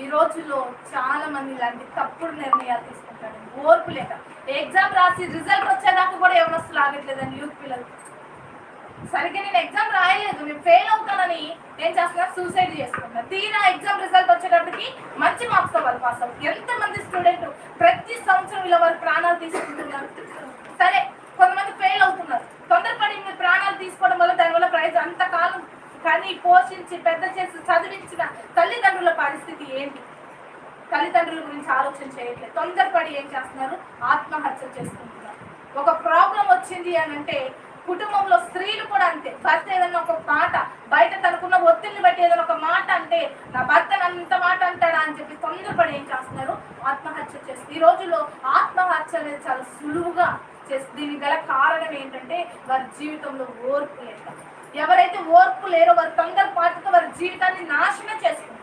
ఈ రోజుల్లో చాలా మంది ఇలాంటి తప్పుడు నిర్ణయాలు తీసుకుంటారు, ఓర్పు లేక. ఎగ్జామ్ రాసి రిజల్ట్ వచ్చేదాకా కూడా ఎవరొస్తులు ఆగట్లేదండి యూత్ పిల్లలు. సరిగ్గా నేను ఎగ్జామ్ రాయలేదు, నేను ఫెయిల్ అవుతానని ఏం చేస్తున్నారు, సూసైడ్ చేసుకుంటారు. తీరా ఎగ్జామ్ రిజల్ట్ వచ్చేటప్పటికి మంచి మార్క్స్ తో వాళ్ళు పాస్ అవుతారు. ఎంతమంది స్టూడెంట్ ప్రతి సంవత్సరం ఇలా వారు ప్రాణాలు తీసుకుంటున్నారు. సరే, కొంతమంది ఫెయిల్ అవుతున్నారు. తొందరపడి మీరు ప్రాణాలు తీసుకోవడం వల్ల దానివల్ల ప్రైజ్ అంతకాలం కానీ పోషించి పెద్ద చేసి చదివించిన తల్లిదండ్రుల పరిస్థితి ఏంటి? తల్లిదండ్రుల గురించి ఆలోచన చేయట్లేదు. తొందరపడి ఏం చేస్తున్నారు, ఆత్మహత్య చేసుకుంటున్నారు. ఒక ప్రాబ్లం వచ్చింది అని అంటే కుటుంబంలో స్త్రీలు కూడా అంతే. భర్త ఏదైనా ఒక మాట, బయట తనకున్న ఒత్తిడిని బట్టి ఏదైనా ఒక మాట అంటే నా భర్త అంత మాట అంటాడా అని చెప్పి తొందరపడి ఏం చేస్తున్నారు, ఆత్మహత్య చేస్తారు. ఈ రోజుల్లో ఆత్మహత్య అనేది చాలా సులువుగా చేస్తుంది. దీనికి గల కారణం ఏంటంటే వారి జీవితంలో ఓర్పు లేక. ఎవరైతే ఓర్పు లేరో వారి తొందరపాటుతో వారి జీవితాన్ని నాశనం చేసుకుంటారు.